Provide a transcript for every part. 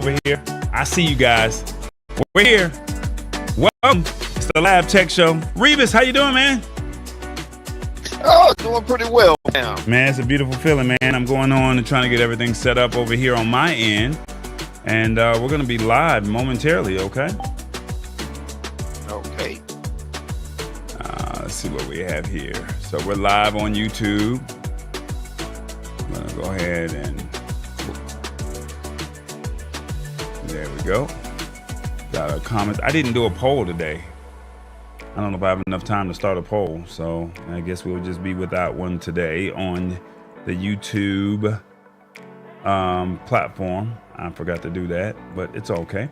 over here. I see you guys. We're here. Welcome. It's the Lab Tech Show. Revis, how you doing, man? Oh, doing pretty well now. Man, it's a beautiful feeling, man. I'm going on and trying to get everything set up over here on my end. And we're going to be live momentarily, okay? Okay. Let's see what we have here. So we're live on YouTube. I'm going to go ahead and... There we go. Got our comments. I didn't do a poll today. I don't know if I have enough time to start a poll, so I guess we'll just be without one today on the YouTube platform. I forgot to do that, but it's okay.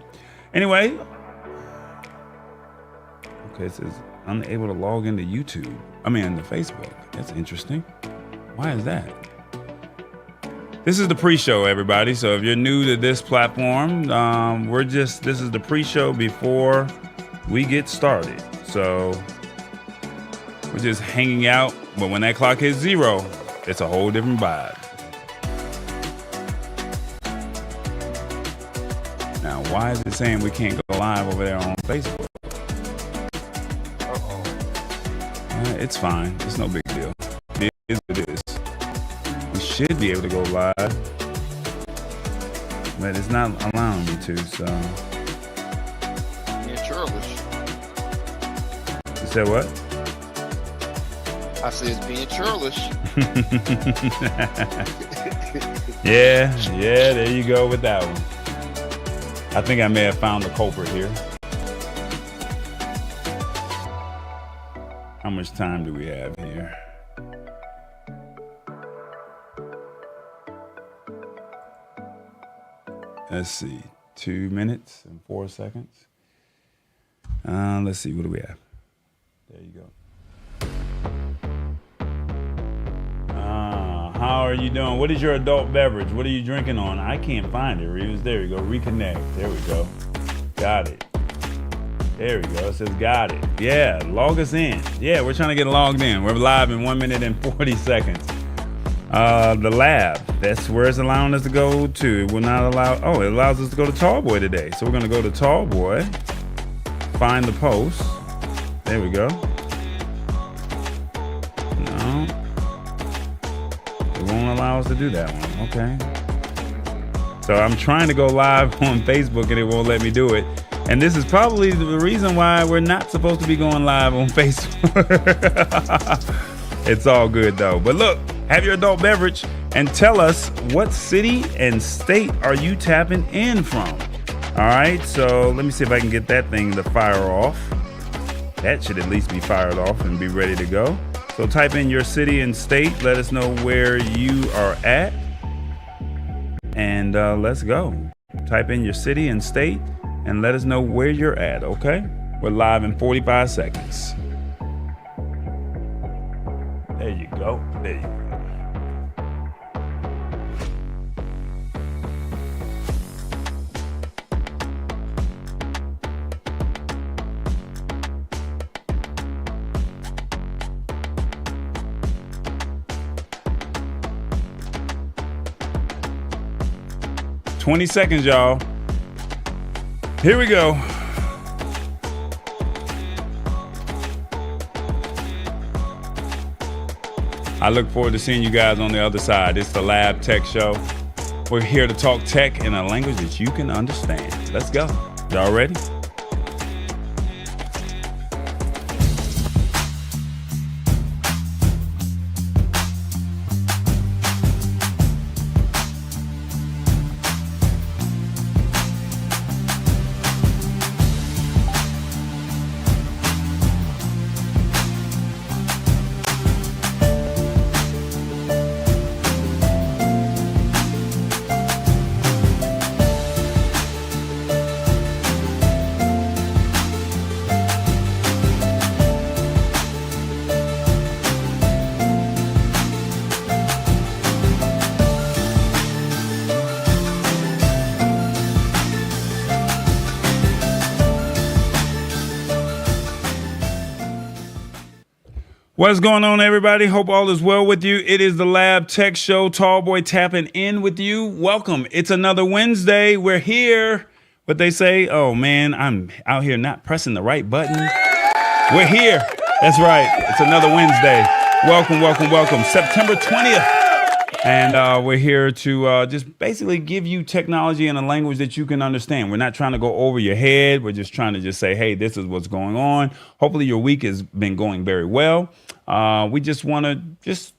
Anyway, okay, it says unable to log into YouTube. I mean, into Facebook. That's interesting. Why is that? This is the pre-show, everybody. So if you're new to this platform, this is the pre-show before we get started. So we're just hanging out, but when that clock hits 0, it's a whole different vibe. Now, why is it saying we can't go live over there on Facebook? It's fine. It's no big deal. It is what it is. We should be able to go live, but it's not allowing me to, so. Being churlish. You said what? I said it's being churlish. Yeah, there you go with that one. I think I may have found the culprit here. How much time do we have here? Let's see, 2 minutes and 4 seconds. Let's see, what do we have? There you go. How are you doing? What is your adult beverage? What are you drinking on? I can't find it, Reeves. There you go, reconnect. There we go. Got it. There we go, it says got it. Yeah, log us in. Yeah, we're trying to get logged in. We're live in 1 minute and 40 seconds. The lab, that's where it's allowing us to go to. It will not allow, it allows us to go to TallBoy today. So we're gonna go to TallBoy, find the post. There we go. No, it won't allow us to do that one, okay. So I'm trying to go live on Facebook and it won't let me do it. And this is probably the reason why we're not supposed to be going live on Facebook. It's all good though. But look, have your adult beverage and tell us what city and state are you tapping in from. All right, so let me see if I can get that thing to fire off. That should at least be fired off and be ready to go. So type in your city and state. Let us know where you are at. And let's go. Type in your city and state and let us know where you're at, okay? We're live in 45 seconds. There you go. There you go. 20 seconds, y'all. Here we go. I look forward to seeing you guys on the other side. It's the Lab Tech Show. We're here to talk tech in a language that you can understand. Let's go. Y'all ready? What's going on, everybody? Hope all is well with you. It is the Lab Tech Show. Tallboy tapping in with you. Welcome. It's another Wednesday. We're here. But they say, oh man, I'm out here not pressing the right button. We're here. That's right. It's another Wednesday. Welcome, welcome, welcome. September 20th. And we're here to just basically give you technology in a language that you can understand. We're not trying to go over your head. We're just trying to just say, hey, this is what's going on. Hopefully your week has been going very well. We just want to just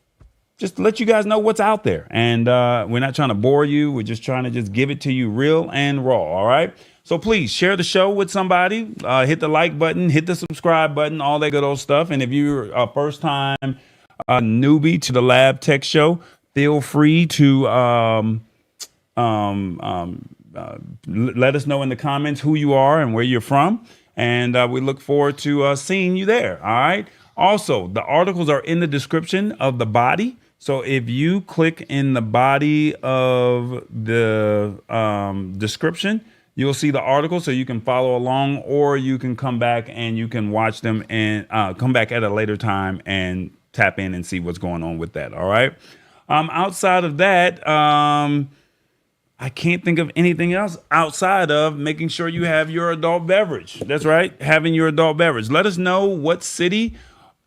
let you guys know what's out there. And we're not trying to bore you. We're just trying to just give it to you real and raw. All right. So please share the show with somebody. Hit the like button, hit the subscribe button, all that good old stuff. And if you're a first time newbie to the Lab Tech Show, feel free to let us know in the comments who you are and where you're from. And we look forward to seeing you there. All right. Also, the articles are in the description of the body. So if you click in the body of the description, you'll see the article so you can follow along, or you can come back and you can watch them and come back at a later time and tap in and see what's going on with that. All right. Outside of that, I can't think of anything else outside of making sure you have your adult beverage. That's right. Having your adult beverage. Let us know what city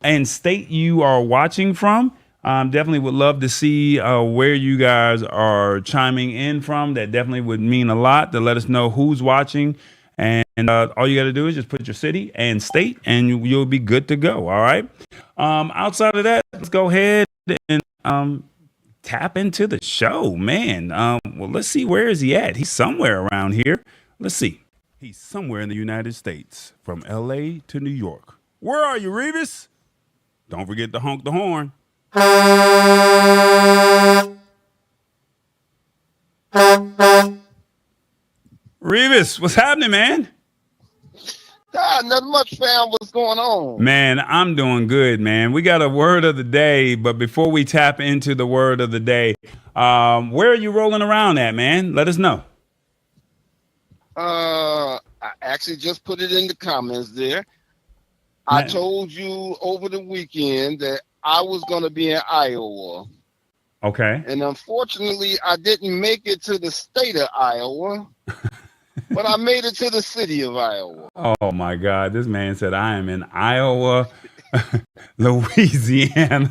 and state you are watching from. Definitely would love to see where you guys are chiming in from. That definitely would mean a lot to let us know who's watching. And all you got to do is just put your city and state and you'll be good to go. All right. Outside of that, let's go ahead and tap into the show, man. Well, let's see. Where is he at? He's somewhere around here. Let's see. He's somewhere in the United States, from LA to New York. Where are you, Revis? Don't forget to honk the horn. Revis, what's happening, man? Nothing much, fam. What's going on? Man, I'm doing good, man. We got a word of the day, but before we tap into the word of the day, where are you rolling around at, man? Let us know. I actually just put it in the comments there. I told you over the weekend that I was going to be in Iowa. Okay. And unfortunately, I didn't make it to the state of Iowa, but I made it to the city of Iowa. Oh, my God. This man said, I am in Iowa, Louisiana.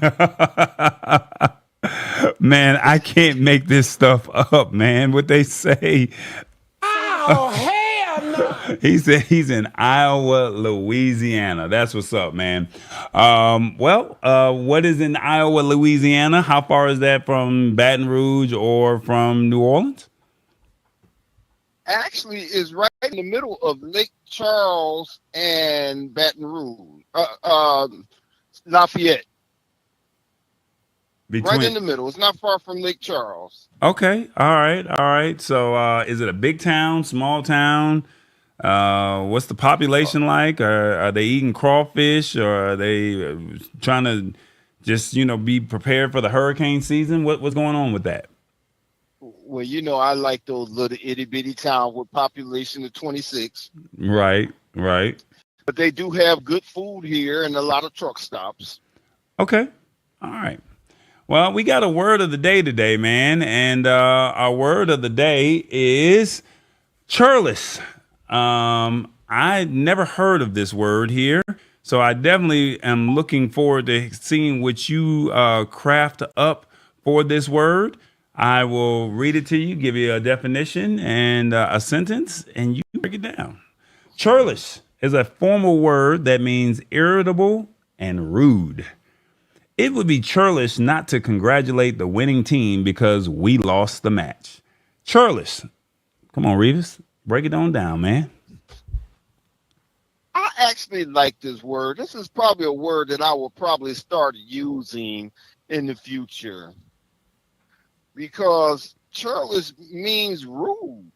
Man, I can't make this stuff up, man. What they say. Oh, hell no. He said he's in Iowa, Louisiana. That's what's up, man. What is in Iowa, Louisiana? How far is that from Baton Rouge or from New Orleans? Actually, is right in the middle of Lake Charles and Baton Rouge, Lafayette. Right in the middle. It's not far from Lake Charles. Okay. All right. So is it a big town, small town? What's the population like? Are they eating crawfish, or are they trying to just, be prepared for the hurricane season? What's going on with that? Well, I like those little itty bitty towns with population of 26. Right. But they do have good food here and a lot of truck stops. Okay. All right. Well, we got a word of the day today, man. And our word of the day is Cashierless. I never heard of this word here. So I definitely am looking forward to seeing what you craft up for this word. I will read it to you, give you a definition and a sentence, and you break it down. Cashierless is a formal word that means irritable and rude. It would be churlish not to congratulate the winning team because we lost the match. Cashierless. Come on, Revis. Break it on down, man. I actually like this word. This is probably a word that I will probably start using in the future, because churlish means rude.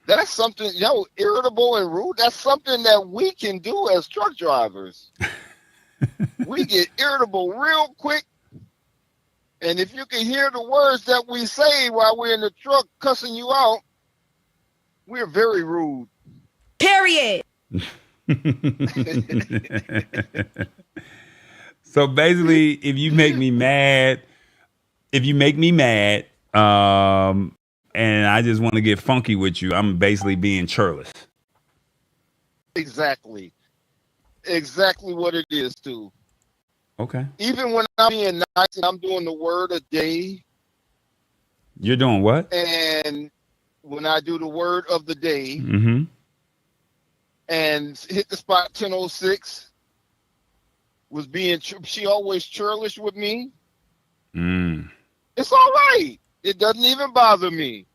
That's something, irritable and rude. That's something that we can do as truck drivers. We get irritable real quick. And if you can hear the words that we say while we're in the truck cussing you out, we're very rude. Period. So basically, if you make me mad, and I just want to get funky with you, I'm basically being churlish. Exactly what it is too. Okay. Even when I'm being nice and I'm doing the word a day, You're doing what? and when I do the word of the day Mm-hmm. and hit the spot 10:06, was being she always churlish with me. It's all right. It doesn't even bother me.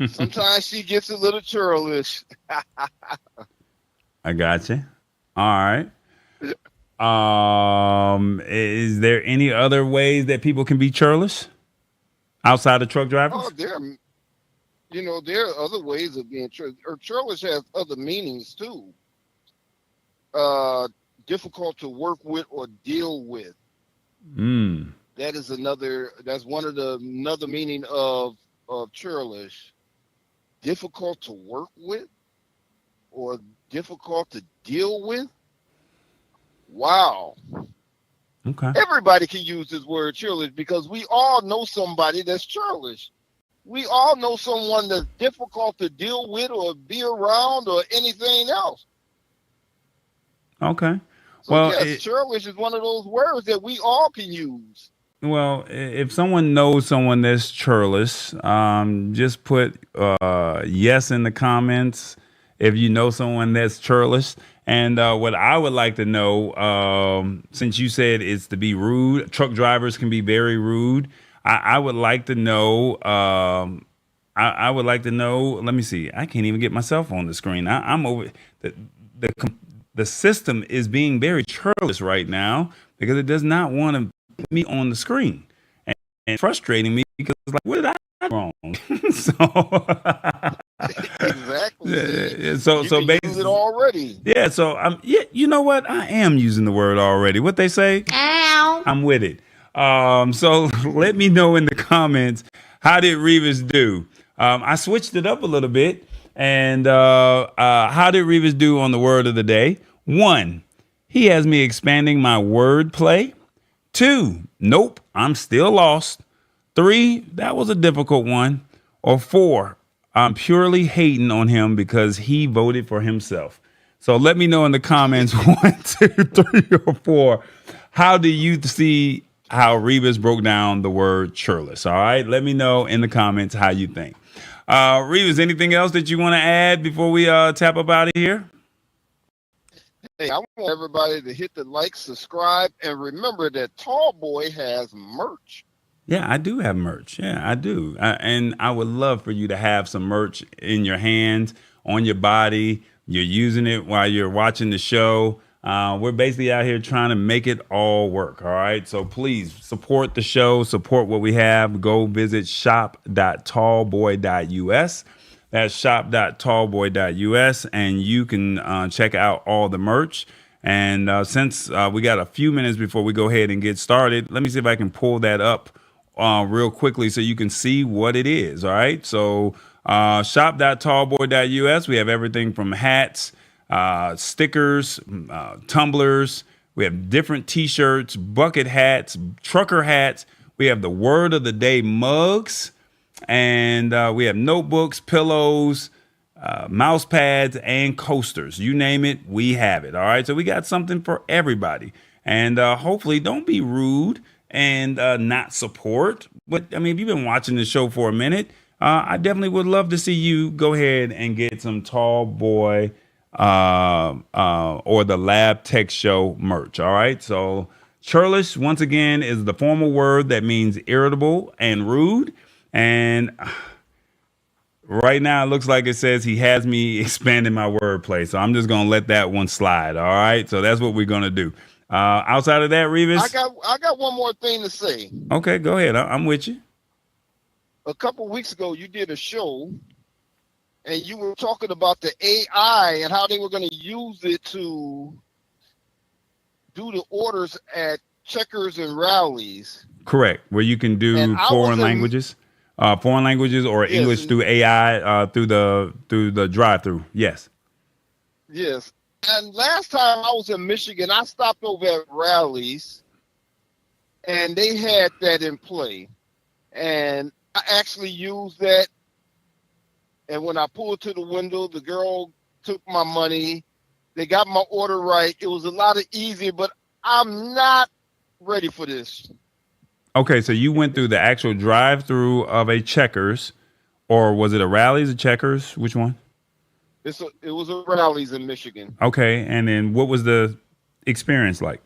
Sometimes she gets a little churlish. I got you. All right. Is there any other ways that people can be churlish outside of truck drivers? Oh, there are other ways of being churlish. Or churlish has other meanings too. Difficult to work with or deal with. That is another. That's another meaning of churlish. Difficult to work with or difficult to deal with. Wow. Okay. Everybody can use this word churlish because we all know somebody that's churlish. We all know someone that's difficult to deal with or be around or anything else. Okay. So Well, yes, churlish is one of those words that we all can use. Well, if someone knows someone that's churlish, just put yes in the comments if you know someone that's churlish. And what I would like to know, since you said it's to be rude, truck drivers can be very rude. I would like to know. I would like to know. Let me see. I can't even get myself on the screen. I'm over the system is being very churlish right now because it does not want to put me on the screen and frustrating me because it's like, what did I do wrong? Exactly. So basically, use it already. Yeah. So you know what? I am using the word already. What they say? Ow. I'm with it. So let me know in the comments, how did Revis do? I switched it up a little bit. And how did Revis do on the word of the day? 1, he has me expanding my word play. 2, nope, I'm still lost. 3, that was a difficult one. Or 4, I'm purely hating on him because he voted for himself. So let me know in the comments 1, 2, 3, or 4. How do you see how Revis broke down the word churlish? All right, let me know in the comments how you think. Revis, anything else that you want to add before we tap up out of here? Hey, I want everybody to hit the like, subscribe, and remember that Tallboy has merch. Yeah, I do have merch. Yeah, I do. And I would love for you to have some merch in your hands, on your body. You're using it while you're watching the show. We're basically out here trying to make it all work. All right. So please support the show, support what we have. Go visit shop.tallboy.us. That's shop.tallboy.us. And you can check out all the merch. And since we got a few minutes before we go ahead and get started, let me see if I can pull that up real quickly so you can see what it is. All right. So shop.tallboy.us. We have everything from hats, stickers, tumblers. We have different t-shirts, bucket hats, trucker hats. We have the word of the day mugs, and we have notebooks, pillows, mouse pads, and coasters. You name it, we have it. All right. So we got something for everybody. And hopefully don't be rude and not support. But I mean, if you've been watching the show for a minute, I definitely would love to see you go ahead and get some Tall Boy or the Lab Tech Show merch. All right. So churlish, once again, is the formal word that means irritable and rude. And right now it looks like it says he has me expanding my wordplay. So I'm just going to let that one slide. All right. So that's what we're going to do. Outside of that, Revis, I got one more thing to say. Okay, go ahead. I'm with you. A couple weeks ago, you did a show and you were talking about the AI and how they were going to use it to do the orders at checkers and rallies. Correct. Where you can do foreign languages or English through AI through the drive-through. Yes. Yes. And last time I was in Michigan, I stopped over at Rally's, and they had that in play. And I actually used that. And when I pulled to the window, the girl took my money. They got my order right. It was a lot of easier, but I'm not ready for this. Okay, so you went through the actual drive-through of a Checkers, or was it a Rally's, a Checkers? Which one? It was a Rally's in Michigan. Okay, and then what was the experience like?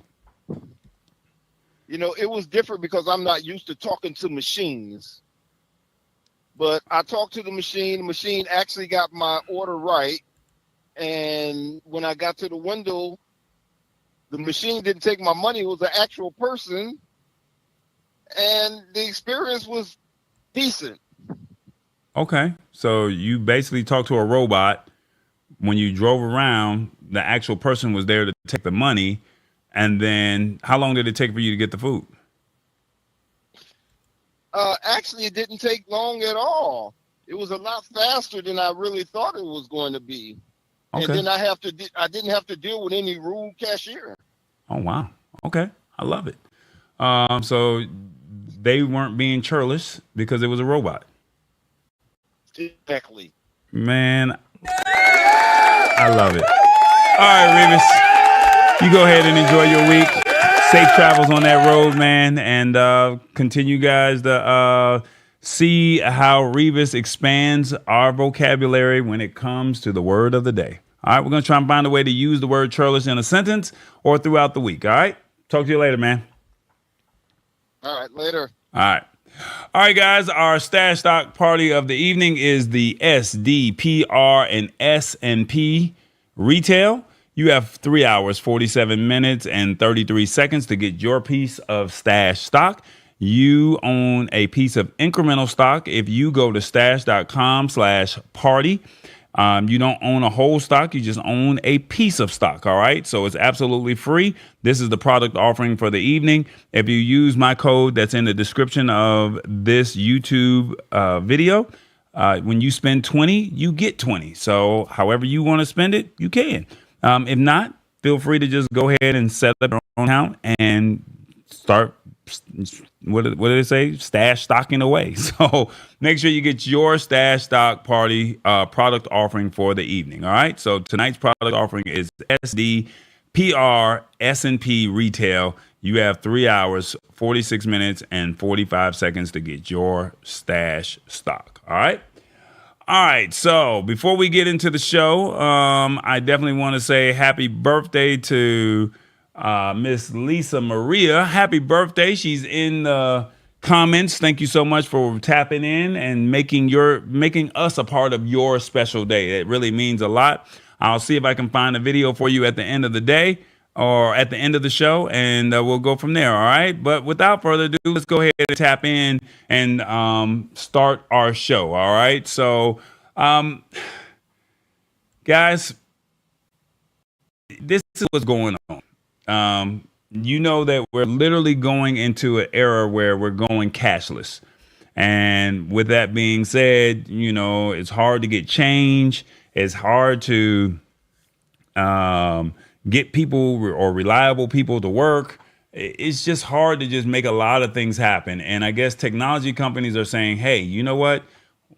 You know, it was different because I'm not used to talking to machines. But I talked to the machine actually got my order right. And when I got to the window, the machine didn't take my money. It was an actual person. And the experience was decent. Okay, so you basically talked to a robot. When you drove around, the actual person was there to take the money. And then how long did it take for you to get the food? Actually, it didn't take long at all. It was a lot faster than I really thought it was going to be. Okay. And then I didn't have to deal with any rude cashier. Oh, wow. Okay, I love it. So they weren't being churlish because it was a robot. Exactly. Man, I love it. All right, Revis, you go ahead and enjoy your week. Safe travels on that road, man, and continue, guys, to see how Revis expands our vocabulary when it comes to the word of the day. All right, we're going to try and find a way to use the word churlish in a sentence or throughout the week. All right, talk to you later, man. All right, later. All right. All right, guys, our stash stock party of the evening is the SDPR and S&P retail. You have 3 hours, 47 minutes, and 33 seconds to get your piece of stash stock. You own a piece of incremental stock if you go to stash.com/party. You don't own a whole stock. You just own a piece of stock. All right. So it's absolutely free. This is the product offering for the evening. If you use my code that's in the description of this YouTube video, when you spend 20, you get 20. So however you want to spend it, you can. If not, feel free to just go ahead and set up your own account and start, what did it say? Stash stocking away. So make sure you get your stash stock party product offering for the evening. All right. So tonight's product offering is SDPR S&P retail. You have 3 hours, 46 minutes, and 45 seconds to get your stash stock. All right. All right, so before we get into the show, I definitely want to say happy birthday to Miss Lisa Maria. Happy birthday. She's in the comments. Thank you so much for tapping in and making us a part of your special day. It really means a lot. I'll see if I can find a video for you at the end of the day or at the end of the show, and we'll go from there, all right? But without further ado, let's go ahead and tap in and start our show, all right? So, guys, this is what's going on. You know that we're literally going into an era where we're going cashless. And with that being said, you know, it's hard to get change. It's hard to get people or reliable people to work. It's just hard to just make a lot of things happen. And I guess technology companies are saying, hey, you know what?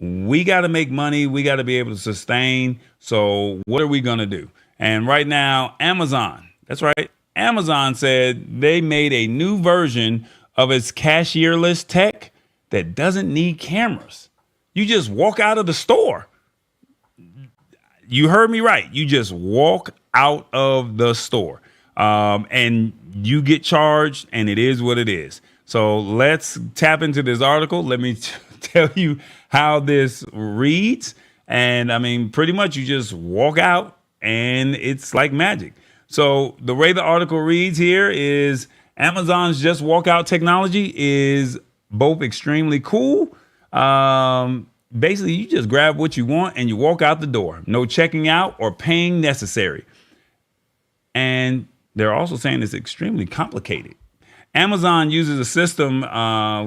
We got to make money. We got to be able to sustain. So what are we going to do? And right now, Amazon, that's right. Amazon said they made a new version of its cashierless tech that doesn't need cameras. You just walk out of the store. You heard me right. You just walk out of the store and you get charged, and it is what it is. So let's tap into this article. Let me tell you how this reads. And I mean, pretty much you just walk out and it's like magic. So the way the article reads here is Amazon's just walk out technology is both extremely cool. Basically, you just grab what you want and you walk out the door. No checking out or paying necessary. And they're also saying it's extremely complicated. Amazon uses a system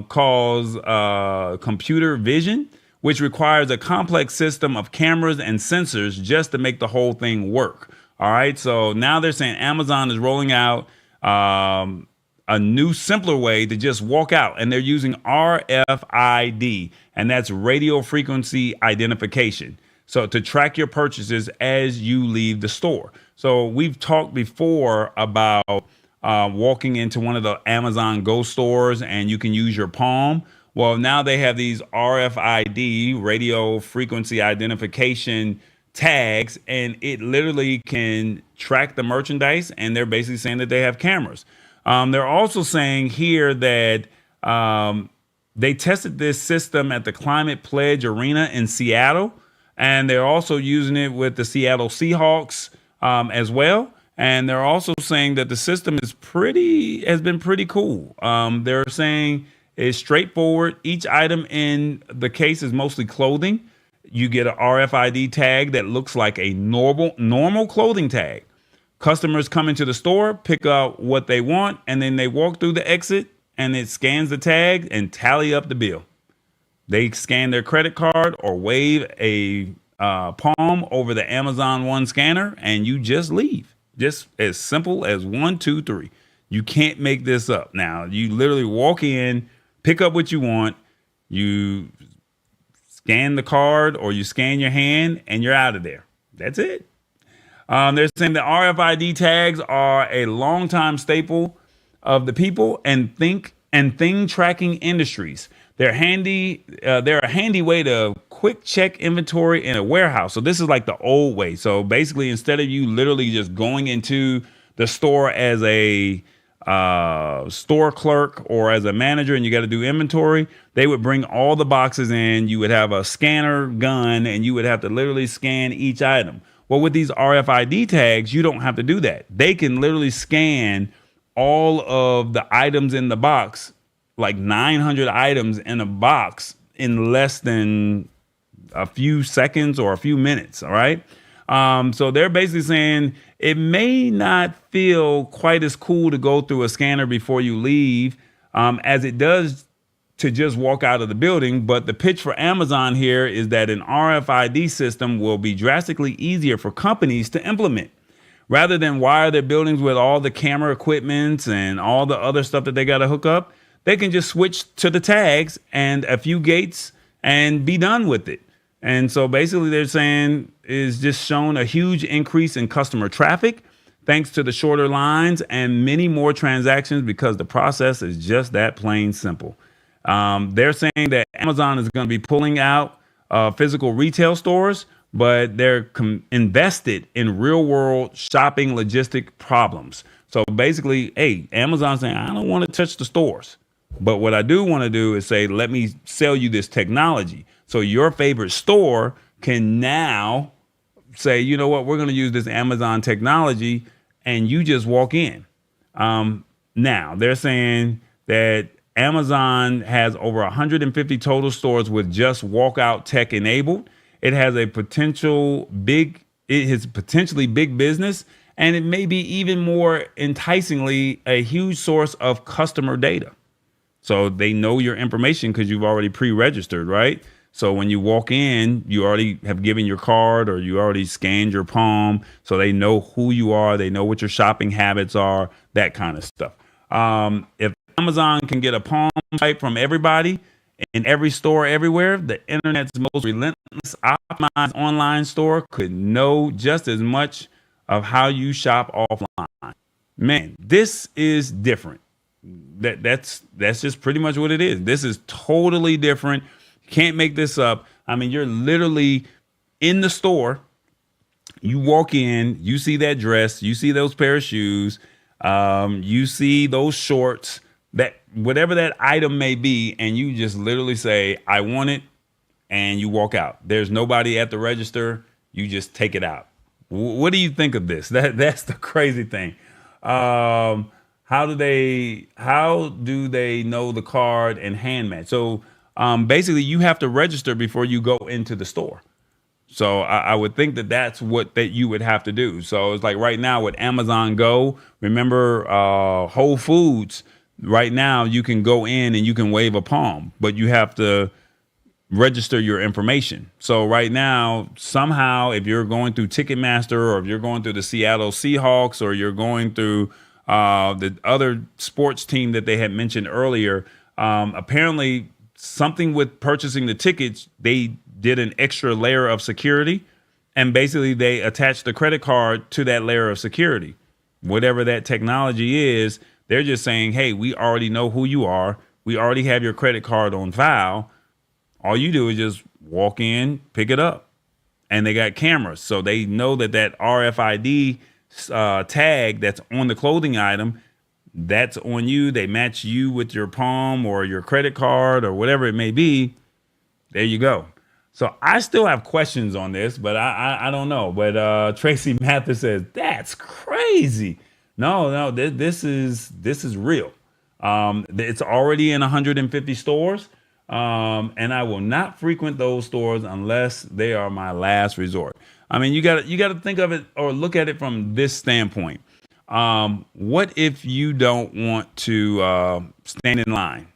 called computer vision, which requires a complex system of cameras and sensors just to make the whole thing work. All right. So now they're saying Amazon is rolling out a new, simpler way to just walk out. And they're using RFID, and that's radio frequency identification. So to track your purchases as you leave the store. So we've talked before about walking into one of the Amazon Go stores and you can use your palm. Well, now they have these RFID, radio frequency identification tags, and it literally can track the merchandise. And they're basically saying that they have cameras. They're also saying here that they tested this system at the Climate Pledge Arena in Seattle, and they're also using it with the Seattle Seahawks as well. And they're also saying that the system has been pretty cool. They're saying it's straightforward. Each item in the case is mostly clothing. You get an RFID tag that looks like a normal clothing tag. Customers come into the store, pick up what they want, and then they walk through the exit and it scans the tag and tally up the bill. They scan their credit card or wave a palm over the Amazon One scanner and you just leave. Just as simple as 1, 2, 3. You can't make this up. Now, you literally walk in, pick up what you want, you scan the card or you scan your hand and you're out of there. That's it. They're saying the RFID tags are a longtime staple of the people and thing tracking industries. They're handy. They're a handy way to quick check inventory in a warehouse. So this is like the old way. So basically, instead of you literally just going into the store as a store clerk or as a manager and you got to do inventory, they would bring all the boxes in. You would have a scanner gun and you would have to literally scan each item. Well, with these RFID tags, you don't have to do that. They can literally scan all of the items in the box, like 900 items in a box, in less than a few seconds or a few minutes. All right. So they're basically saying it may not feel quite as cool to go through a scanner before you leave as it does to just walk out of the building. But the pitch for Amazon here is that an RFID system will be drastically easier for companies to implement. Rather than wire their buildings with all the camera equipment and all the other stuff that they got to hook up, they can just switch to the tags and a few gates and be done with it. And so basically they're saying is just shown a huge increase in customer traffic thanks to the shorter lines and many more transactions because the process is just that plain simple. They're saying that Amazon is going to be pulling out physical retail stores, but they're invested in real world shopping logistic problems. So basically, hey, Amazon's saying, I don't want to touch the stores. But what I do want to do is say, let me sell you this technology. So your favorite store can now say, you know what, we're going to use this Amazon technology and you just walk in. Now they're saying that Amazon has over 150 total stores with just walkout tech enabled. It has potentially big business, and it may be even more enticingly a huge source of customer data. So they know your information because you've already pre-registered, right? So when you walk in, you already have given your card or you already scanned your palm. So they know who you are. They know what your shopping habits are, that kind of stuff. If Amazon can get a palm type from everybody in every store everywhere, the internet's most relentless optimized online store could know just as much of how you shop offline. Man, this is different. That's just pretty much what it is. This is totally different. Can't make this up. I mean, you're literally in the store. You walk in, you see that dress, you see those pair of shoes, you see those shorts, that whatever that item may be, and you just literally say, I want it, and you walk out. There's nobody at the register. You just take it out. What do you think of this? That's the crazy thing. How do they know the card and hand match? So basically, you have to register before you go into the store. So I would think that's what you would have to do. So it's like right now with Amazon Go, remember Whole Foods, right now you can go in and you can wave a palm, but you have to register your information. So right now, somehow, if you're going through Ticketmaster, or if you're going through the Seattle Seahawks, or you're going through the other sports team that they had mentioned earlier, apparently something with purchasing the tickets, they did an extra layer of security, and basically they attached the credit card to that layer of security. Whatever that technology is, they're just saying, hey, we already know who you are. We already have your credit card on file. All you do is just walk in, pick it up. And they got cameras. So they know that that RFID tag that's on the clothing item, that's on you. They match you with your palm or your credit card or whatever it may be. There you go. So I still have questions on this, but I don't know. But Tracy Mathis says, that's crazy. No, this is real. It's already in 150 stores. And I will not frequent those stores unless they are my last resort. I mean, you got to think of it or look at it from this standpoint. What if you don't want to stand in line?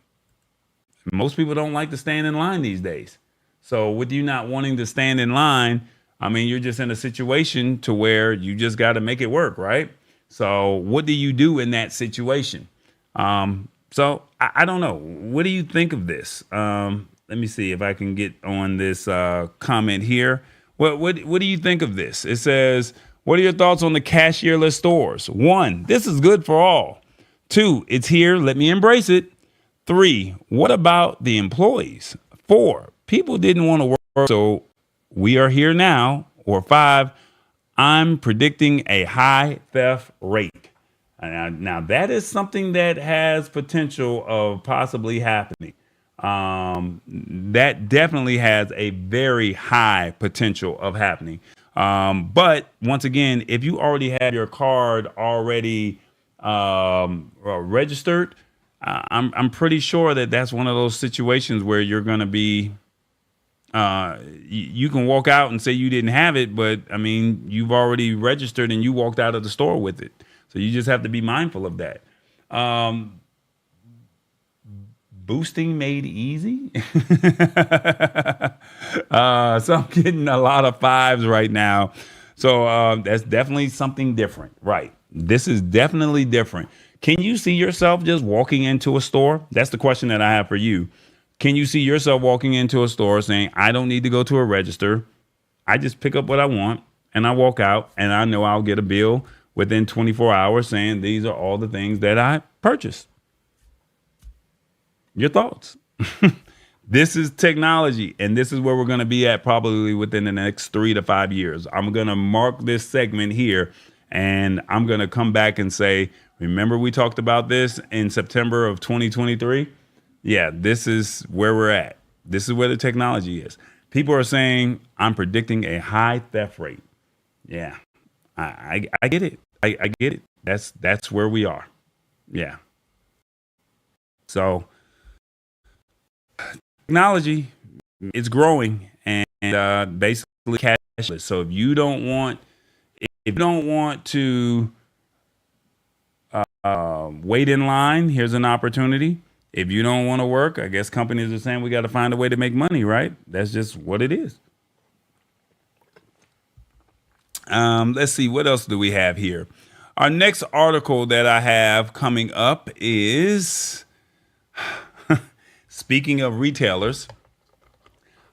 Most people don't like to stand in line these days. So with you not wanting to stand in line, I mean, you're just in a situation to where you just got to make it work, right? So what do you do in that situation? So I don't know. What do you think of this? Let me see if I can get on this comment here. What do you think of this? It says, what are your thoughts on the cashierless stores? 1, this is good for all. 2, it's here. Let me embrace it. 3, what about the employees? 4, people didn't want to work, so we are here now. Or 5, I'm predicting a high theft rate. Now that is something that has potential of possibly happening. That definitely has a very high potential of happening. But once again, if you already have your card already registered, I'm pretty sure that that's one of those situations where you're going to be. You can walk out and say you didn't have it, but I mean, you've already registered and you walked out of the store with it. So you just have to be mindful of that. Boosting made easy. So I'm getting a lot of 5s right now. So that's definitely something different, right? This is definitely different. Can you see yourself just walking into a store? That's the question that I have for you. Can you see yourself walking into a store saying, I don't need to go to a register. I just pick up what I want and I walk out and I know I'll get a bill within 24 hours saying these are all the things that I purchased. Your thoughts? This is technology, and this is where we're going to be at probably within the next 3 to 5 years. I'm going to mark this segment here, and I'm going to come back and say, remember we talked about this in September of 2023? Yeah, this is where we're at. This is where the technology is. People are saying, I'm predicting a high theft rate. Yeah, I get it. I get it. That's where we are. Yeah. So technology is growing and basically cashless. So if you don't want to wait in line, here's an opportunity. If you don't want to work, I guess companies are saying we got to find a way to make money, right? That's just what it is. Let's see, what else do we have here? Our next article that I have coming up is, speaking of retailers,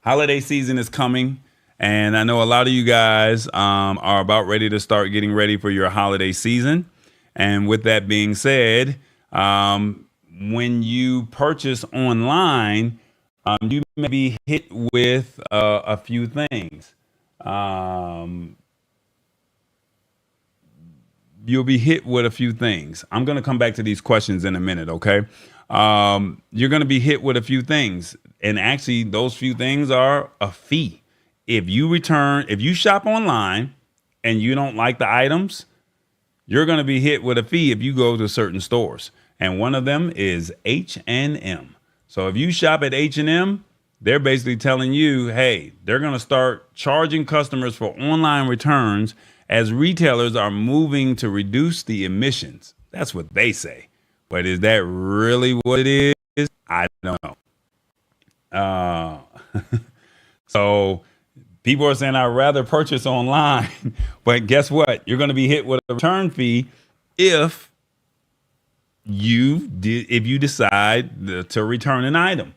holiday season is coming. And I know a lot of you guys are about ready to start getting ready for your holiday season. And with that being said, when you purchase online, you may be hit with a few things. You'll be hit with a few things. I'm going to come back to these questions in a minute, okay? You're going to be hit with a few things. And actually, those few things are a fee. If you shop online and you don't like the items, you're going to be hit with a fee if you go to certain stores. And one of them is H&M. So if you shop at H&M, they're basically telling you, hey, they're going to start charging customers for online returns as retailers are moving to reduce the emissions. That's what they say. But is that really what it is? I don't know. So people are saying I'd rather purchase online, but guess what? You're going to be hit with a return fee if you decide to return an item.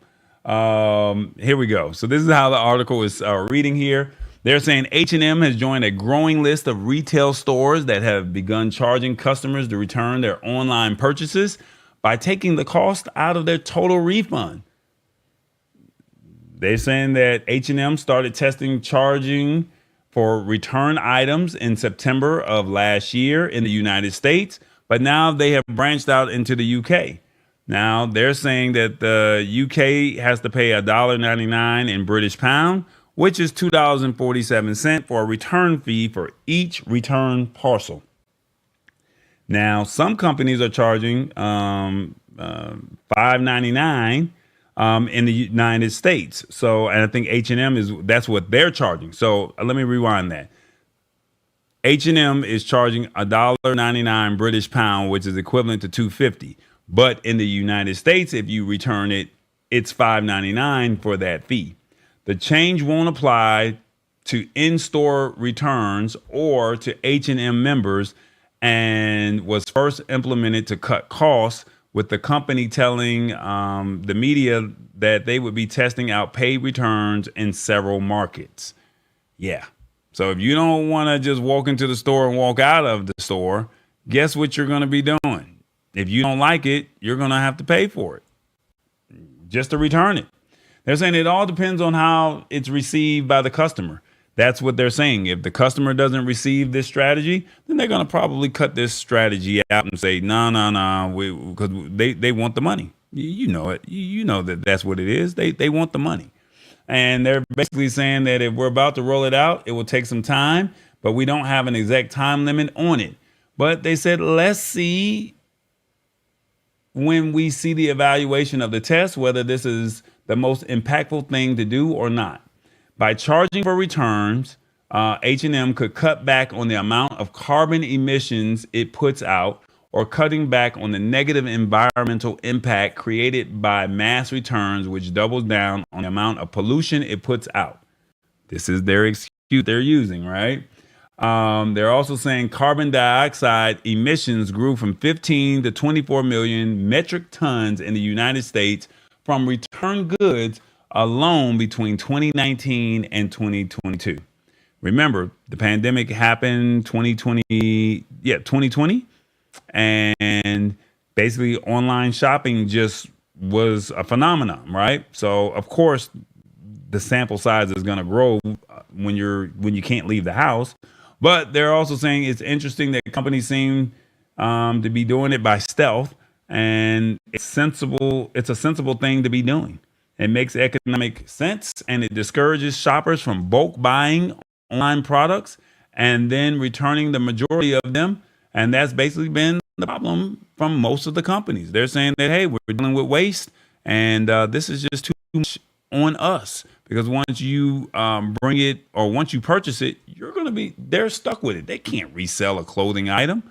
Here we go. So this is how the article is reading here. They're saying H&M has joined a growing list of retail stores that have begun charging customers to return their online purchases by taking the cost out of their total refund. They're saying that H&M started testing charging for return items in September of last year in the United States, but now they have branched out into the UK. Now they're saying that the UK has to pay $1.99 in British pound, which is $2.47 for a return fee for each return parcel. Now, some companies are charging $5.99 in the United States. So, and I think H&M that's what they're charging. So let me rewind that. H&M is charging $1.99 British pound, which is equivalent to $2.50. But in the United States, if you return it, it's $5.99 for that fee. The change won't apply to in-store returns or to H&M members and was first implemented to cut costs, with the company telling the media that they would be testing out paid returns in several markets. Yeah. So if you don't want to just walk into the store and walk out of the store, guess what you're going to be doing? If you don't like it, you're going to have to pay for it just to return it. They're saying it all depends on how it's received by the customer. That's what they're saying. If the customer doesn't receive this strategy, then they're going to probably cut this strategy out and say, no, because they want the money. You know it. You know that's what it is. They want the money. And they're basically saying that if we're about to roll it out, it will take some time, but we don't have an exact time limit on it. But they said, let's see when we see the evaluation of the test, whether this is the most impactful thing to do or not. By charging for returns, H&M could cut back on the amount of carbon emissions it puts out, or cutting back on the negative environmental impact created by mass returns, which doubles down on the amount of pollution it puts out. This is their excuse they're using, right? They're also saying carbon dioxide emissions grew from 15 to 24 million metric tons in the United States from return goods alone between 2019 and 2022. Remember, the pandemic happened 2020, and basically online shopping just was a phenomenon, right? So of course the sample size is going to grow when you can't leave the house. But they're also saying it's interesting that companies seem to be doing it by stealth, and it's sensible. It's a sensible thing to be doing. It makes economic sense, and it discourages shoppers from bulk buying online products and then returning the majority of them. And that's basically been the problem from most of the companies. They're saying that, hey, we're dealing with waste, and this is just too much on us, because once you bring it, or once you purchase it, they're stuck with it. They can't resell a clothing item.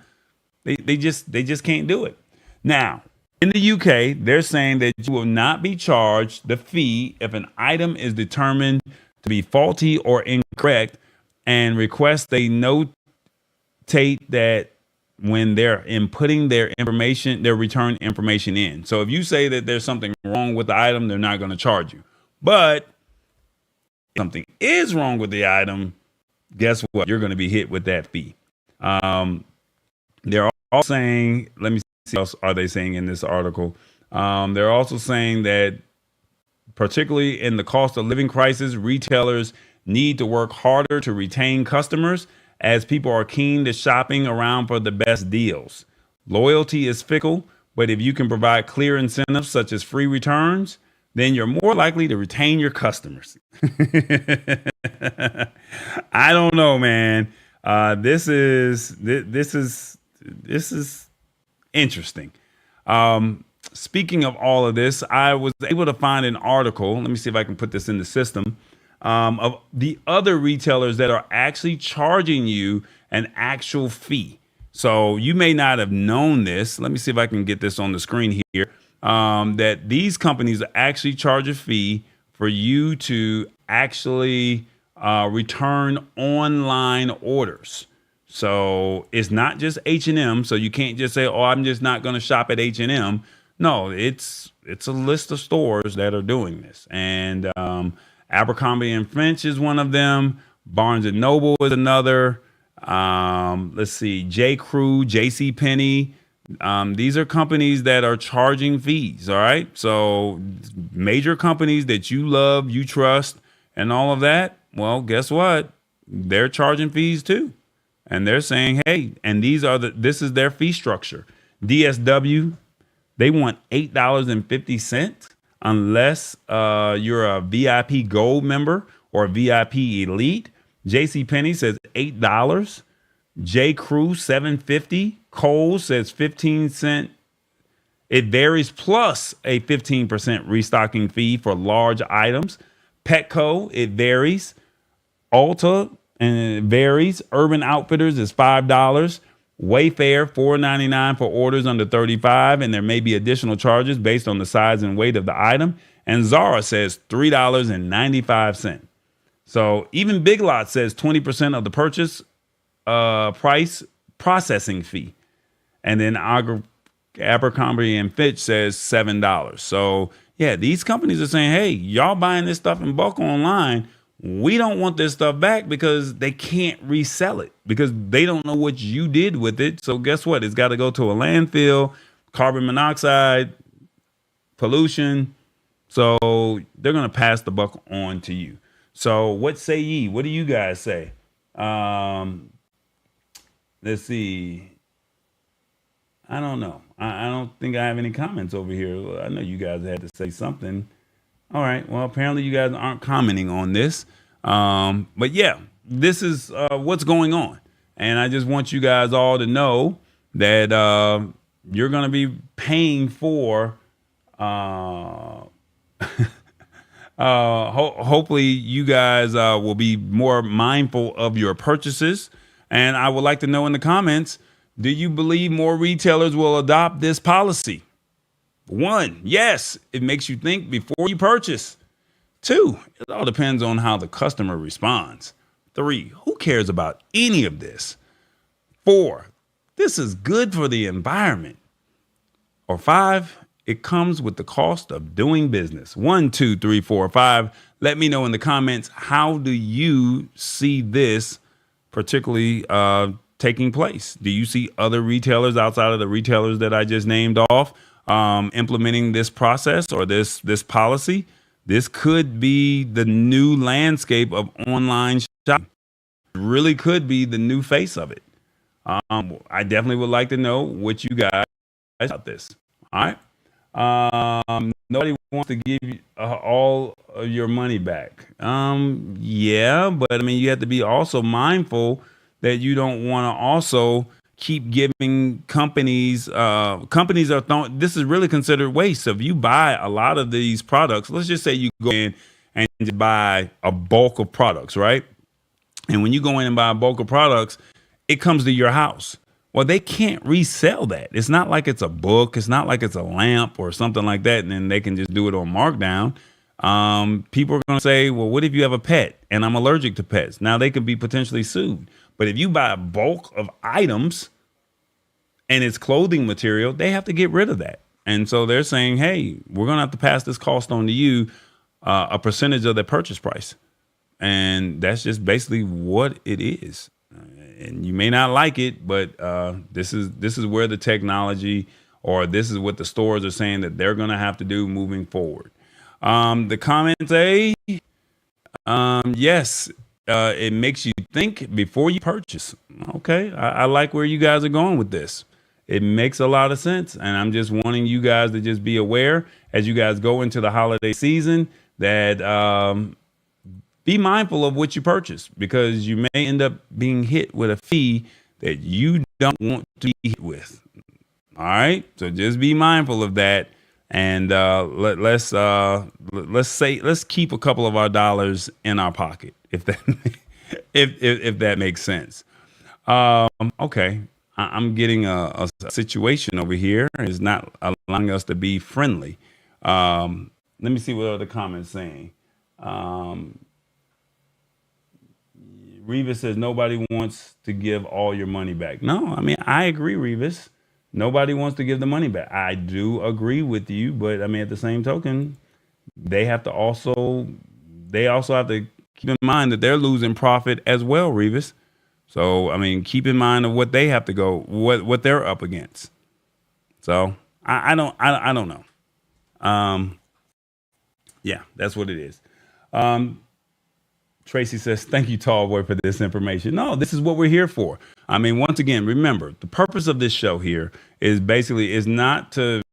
They just can't do it. Now, in the UK, they're saying that you will not be charged the fee if an item is determined to be faulty or incorrect, and request they notate that when they're inputting their return information in. So if you say that there's something wrong with the item, they're not going to charge you. But if something is wrong with the item, guess what? You're going to be hit with that fee. They're all saying, let me see what else are they saying in this article. They're also saying that particularly in the cost of living crisis, retailers need to work harder to retain customers, as people are keen to shopping around for the best deals. Loyalty is fickle, but if you can provide clear incentives such as free returns, then you're more likely to retain your customers. I don't know, man. This is interesting. Speaking of all of this, I was able to find an article. Let me see if I can put this in the system. Of the other retailers that are actually charging you an actual fee. So you may not have known this. Let me see if I can get this on the screen here. That these companies actually charge a fee for you to actually return online orders. So it's not just H&M. So you can't just say, "Oh, I'm just not going to shop at H&M." No, it's a list of stores that are doing this, and Abercrombie and Fitch is one of them. Barnes and Noble is another. Let's see, J. Crew, J.C. Penney. These are companies that are charging fees. All right, so major companies that you love, you trust, and all of that. Well, guess what? They're charging fees too. And they're saying, hey, and this is their fee structure. DSW, they want $8.50 unless you're a VIP Gold member or a VIP Elite. JCPenney says $8. J. Crew $7.50. Kohl's says 15 cents. It varies, plus a 15% restocking fee for large items. Petco, it varies. Ulta, and it varies. Urban Outfitters is $5. Wayfair $4.99 for orders under 35, and there may be additional charges based on the size and weight of the item. And Zara says $3.95. So even Big Lots says 20% of the purchase price processing fee, and then Abercrombie and Fitch says $7. So yeah, these companies are saying, hey, y'all buying this stuff in bulk online. We don't want this stuff back because they can't resell it because they don't know what you did with it. So guess what? It's got to go to a landfill, carbon monoxide, pollution. So they're going to pass the buck on to you. So what say ye? What do you guys say? Let's see. I don't know. I don't think I have any comments over here. I know you guys had to say something. All right. Well, apparently you guys aren't commenting on this. But yeah, this is what's going on. And I just want you guys all to know that you're going to be paying for hopefully you guys will be more mindful of your purchases. And I would like to know in the comments, do you believe more retailers will adopt this policy? 1, yes, it makes you think before you purchase. 2, it all depends on how the customer responds. 3, who cares about any of this? 4, this is good for the environment. Or 5, it comes with the cost of doing business. 1, 2, 3, 4, 5. Let me know in the comments, how do you see this particularly taking place? Do you see other retailers outside of the retailers that I just named off implementing this process or this policy? This could be the new landscape of online shopping. It really could be the new face of it. I definitely would like to know what you guys about this. All right. Nobody wants to give you all of your money back. Yeah, but I mean, you have to be also mindful that you don't want to also keep giving companies are this is really considered waste. So if you buy a lot of these products, let's just say you go in and just buy a bulk of products, right? And when you go in and buy a bulk of products, it comes to your house. Well, they can't resell that. It's not like it's a book. It's not like it's a lamp or something like that. And then they can just do it on markdown. People are going to say, well, what if you have a pet and I'm allergic to pets? Now they could be potentially sued. But if you buy a bulk of items and it's clothing material, they have to get rid of that. And so they're saying, hey, we're going to have to pass this cost on to you, a percentage of the purchase price. And that's just basically what it is. And you may not like it, but this is where the technology, or this is what the stores are saying that they're going to have to do moving forward. The comments say, yes, it makes you think before you purchase. Okay, I like where you guys are going with this. It makes a lot of sense. And I'm just wanting you guys to just be aware as you guys go into the holiday season that be mindful of what you purchase, because you may end up being hit with a fee that you don't want to be hit with. All right. So just be mindful of that. And let's keep a couple of our dollars in our pocket, if that if that makes sense. Okay, I'm getting a situation over here. It's not allowing us to be friendly. Let me see what other comments saying. Revis says nobody wants to give all your money back. No, I mean, I agree, Revis. Nobody wants to give the money back. I do agree with you, but I mean, at the same token, they have to also have to keep in mind that they're losing profit as well, Revis. So I mean, keep in mind of what they have to go, what they're up against. So I don't know. Yeah, that's what it is. Tracy says, thank you, Tall Boy, for this information. No, this is what we're here for. I mean, once again, remember, the purpose of this show here is not to,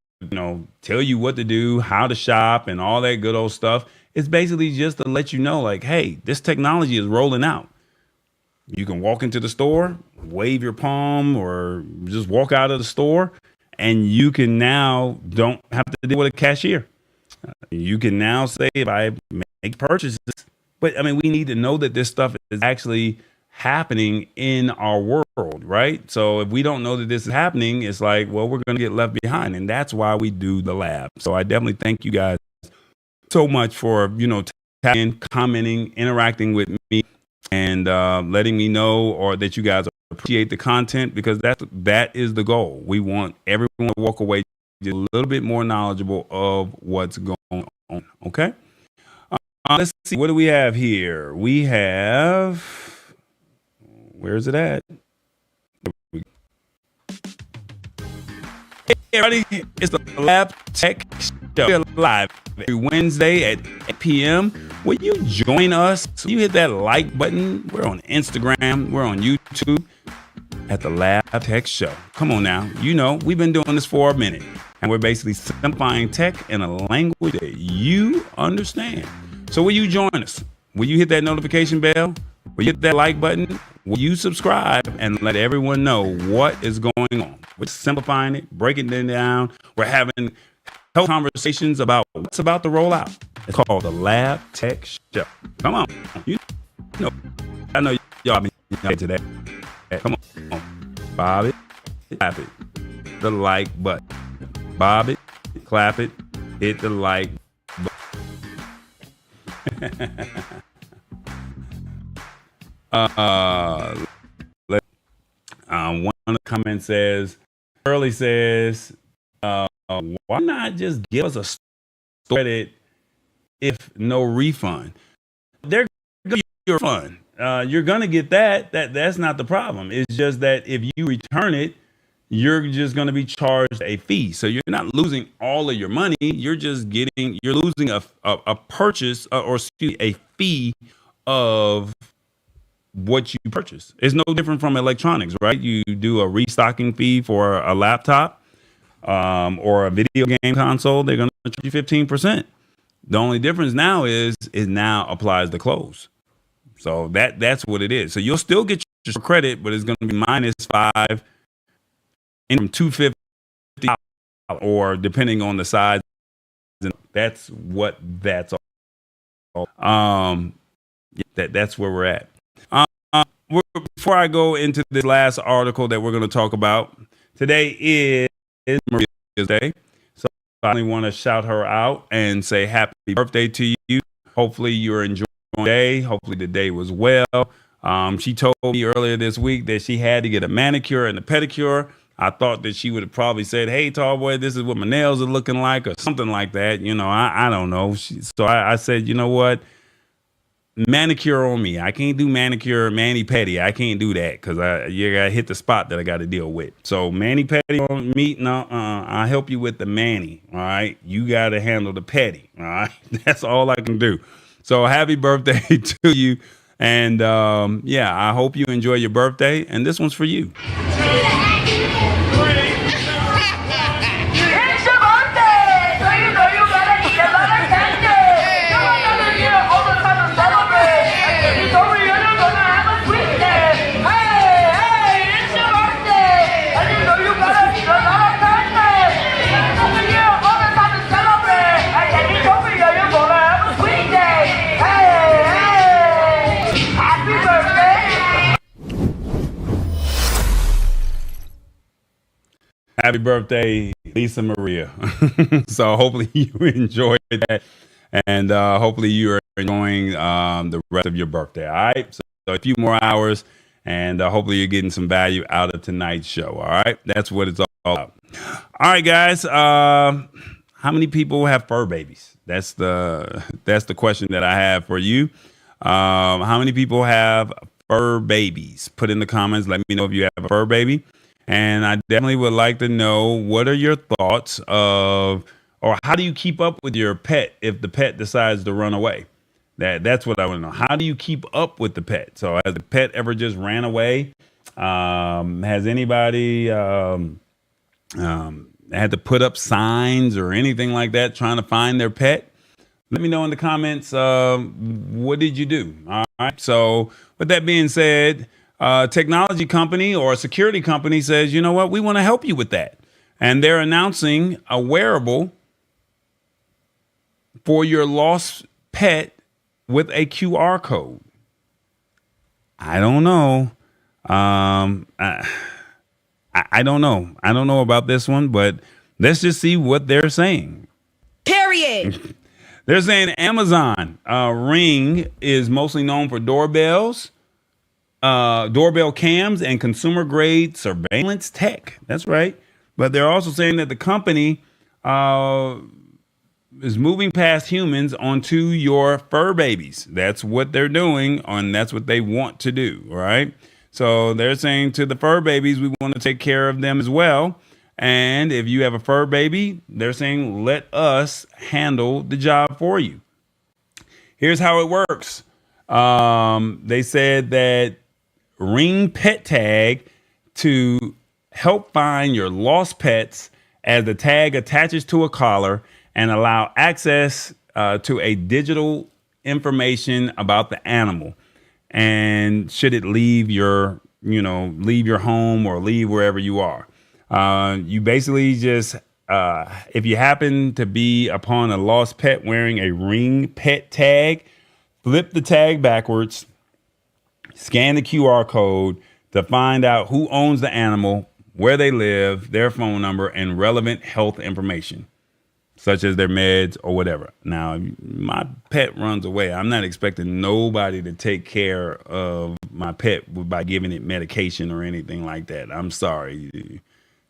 tell you what to do, how to shop and all that good old stuff. It's basically just to let you know, like, hey, this technology is rolling out. You can walk into the store, wave your palm, or just walk out of the store, and you can now don't have to deal with a cashier. You can now say, if I make purchases, but I mean, we need to know that this stuff is actually happening in our world, right? So if we don't know that this is happening, it's like, well, we're going to get left behind. And that's why we do the lab. So I definitely thank you guys so much for, tagging in, commenting, interacting with me, and letting me know or that you guys appreciate the content, because that is the goal. We want everyone to walk away just a little bit more knowledgeable of what's going on. Okay. Let's see. What do we have here? We have. Where is it at? Hey, everybody. It's the Lab Tech Show. We're live every Wednesday at 8 p.m. Will you join us? So you hit that like button. We're on Instagram. We're on YouTube at the Lab Tech Show. Come on now. We've been doing this for a minute. And we're basically simplifying tech in a language that you understand. So will you join us? Will you hit that notification bell? Will you hit that like button? Will you subscribe and let everyone know what is going on? We're simplifying it, breaking it down. We're having health conversations about what's about to roll out. It's called the Lab Tech Show. Come on. I know y'all been here today. Come on. Bob it, clap it. The like button. Bob it, clap it, hit the like button. One of the comments says, Shirley says, why not just give us a credit if no refund? They're going to give you a refund. You're going to get that. That's not the problem. It's just that if you return it, you're just going to be charged a fee. So you're not losing all of your money. You're losing a purchase or a fee of what you purchase. It's no different from electronics, right? You do a restocking fee for a laptop or a video game console. They're going to charge you 15%. The only difference now is it now applies to clothes. So that's what it is. So you'll still get your credit, but it's going to be -5 from $250 or depending on the size. That's what that's all. That's where we're at. Before I go into this last article that we're going to talk about, today is Maria's Day. So I only want to shout her out and say happy birthday to you. Hopefully you're enjoying the day. Hopefully the day was well. She told me earlier this week that she had to get a manicure and a pedicure. I thought that she would have probably said, hey, Tall Boy, this is what my nails are looking like or something like that. I don't know. So I said, you know what? Manicure on me. I can't do manicure, mani-pedi. I can't do that because you got to hit the spot that I got to deal with. So mani-pedi on me, no, I'll help you with the mani, all right? You got to handle the pedi, all right? That's all I can do. So happy birthday to you. And I hope you enjoy your birthday. And this one's for you. Happy birthday, Lisa Maria. So hopefully you enjoyed that. And hopefully you are enjoying the rest of your birthday. All right. So a few more hours, and hopefully you're getting some value out of tonight's show. All right. That's what it's all about. All right, guys. How many people have fur babies? That's the question that I have for you. How many people have fur babies? Put in the comments. Let me know if you have a fur baby. And I definitely would like to know, what are your thoughts of, or how do you keep up with your pet if the pet decides to run away? That's what I want to know. How do you keep up with the pet? So has the pet ever just ran away? Has anybody had to put up signs or anything like that trying to find their pet? Let me know in the comments. What did you do? All right. So with that being said, a technology company or a security company says, you know what, we want to help you with that. And they're announcing a wearable for your lost pet with a QR code. I don't know. I don't know. I don't know about this one, but let's just see what they're saying. Period. They're saying Amazon Ring is mostly known for doorbells, doorbell cams, and consumer grade surveillance tech. That's right. But they're also saying that the company is moving past humans onto your fur babies. That's what they're doing, and that's what they want to do. Right. So they're saying to the fur babies, we want to take care of them as well. And if you have a fur baby, they're saying, let us handle the job for you. Here's how it works. They said that Ring Pet Tag to help find your lost pets, as the tag attaches to a collar and allow access to a digital information about the animal. And should it leave your home or leave wherever you are. You basically just, if you happen to be upon a lost pet wearing a Ring Pet Tag, flip the tag backwards, scan the QR code to find out who owns the animal, where they live, their phone number, and relevant health information, such as their meds or whatever. Now, my pet runs away. I'm not expecting nobody to take care of my pet by giving it medication or anything like that. I'm sorry.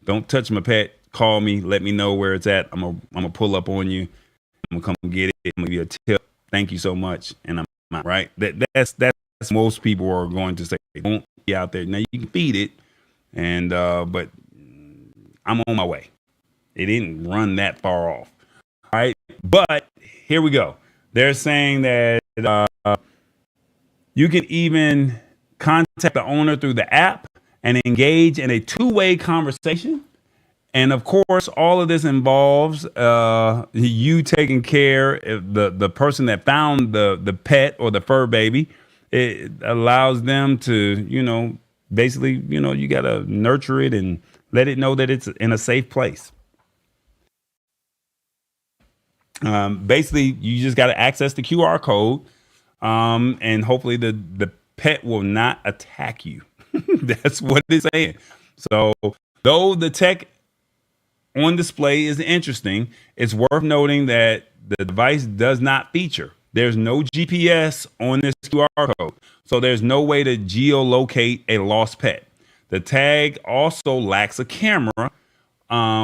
Don't touch my pet. Call me. Let me know where it's at. I'm gonna pull up on you. I'm gonna come get it. I'm gonna give you a tip. Thank you so much. And I'm out, right. That's most people are going to say. Don't be out there. Now you can feed it, and but I'm on my way. It didn't run that far off. All right. But here we go. They're saying that you can even contact the owner through the app and engage in a two-way conversation. And of course, all of this involves you taking care of the person that found the pet or the fur baby. It allows them to, basically, you got to nurture it and let it know that it's in a safe place. Basically, you just got to access the QR code, and hopefully the pet will not attack you. That's what it's saying. So, though the tech on display is interesting, it's worth noting that the device does not feature. There's no GPS on this QR code, so there's no way to geolocate a lost pet. The tag also lacks a camera,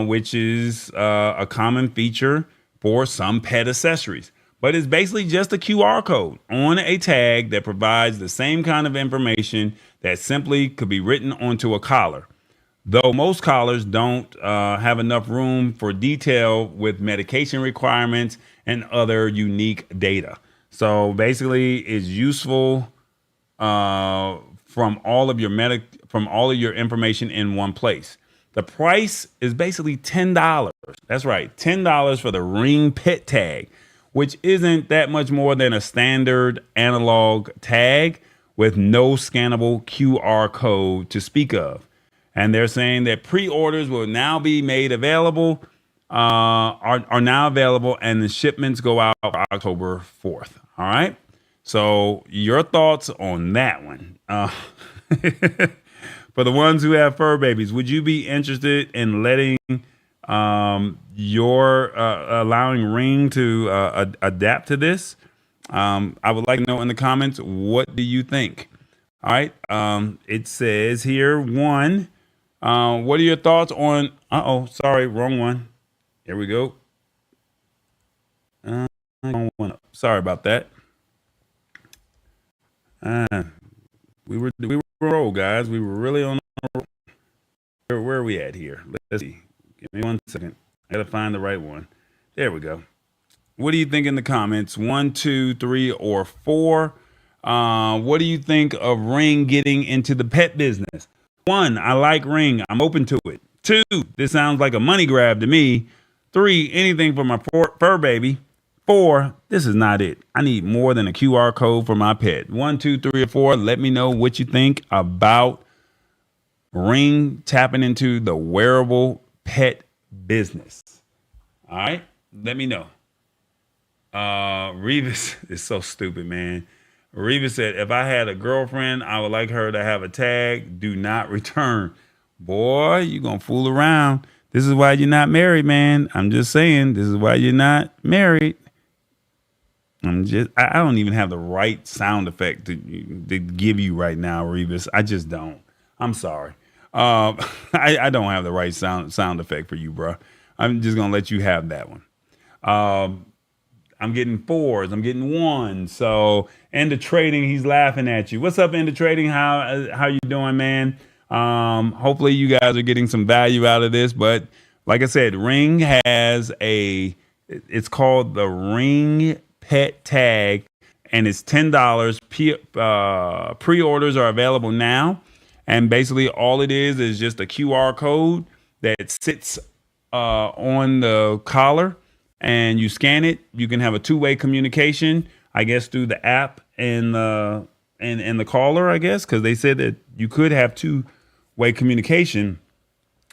which is a common feature for some pet accessories. But it's basically just a QR code on a tag that provides the same kind of information that simply could be written onto a collar. Though most collars don't have enough room for detail with medication requirements and other unique data. So basically it's useful from all of your information in one place. The price is basically $10. That's right, $10 for the Ring Pet Tag, which isn't that much more than a standard analog tag with no scannable QR code to speak of. And they're saying that pre-orders will now be made available, are now available, and the shipments go out October 4th. All right. So your thoughts on that one? For the ones who have fur babies, would you be interested in letting you're allowing Ring to adapt to this. I would like to know in the comments, what do you think? All right. It says here, one, what are your thoughts on, sorry, wrong one. Here we go. One up. Sorry about that. We were roll, guys. We were really on a roll. Where are we at here? Let's see. Give me 1 second. I gotta find the right one. There we go. What do you think in the comments? 1, 2, 3, or 4? What do you think of Ring getting into the pet business? 1, I like Ring. I'm open to it. 2, this sounds like a money grab to me. 3, anything for my fur baby. 4, this is not it. I need more than a QR code for my pet. 1, 2, 3, or 4. Let me know what you think about Ring tapping into the wearable pet business. All right, let me know. Revis is so stupid, man. Revis said, if I had a girlfriend, I would like her to have a tag, do not return. Boy, you gonna fool around. This is why you're not married, man. I'm just saying, this is why you're not married. I don't even have the right sound effect to give you right now, Revis. I just don't. I'm sorry. I don't have the right sound effect for you, bro. I'm just gonna let you have that one. I'm getting 4s. I'm getting 1s. So End of Trading, he's laughing at you. What's up, End of Trading? How you doing, man? Hopefully you guys are getting some value out of this. But like I said, Ring has it's called the Ring Pet Tag, and it's $10. Pre-orders are available now. And basically all it is just a QR code that sits on the collar, and you scan it. You can have a two-way communication, I guess, through the app and the caller, I guess, because they said that you could have two-way communication,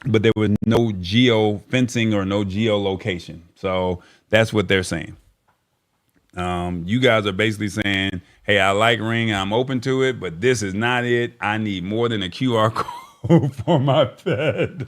but there was no geo fencing or no geolocation. So that's what they're saying. You guys are basically saying, hey, I like Ring, I'm open to it, but this is not it. I need more than a QR code for my pet.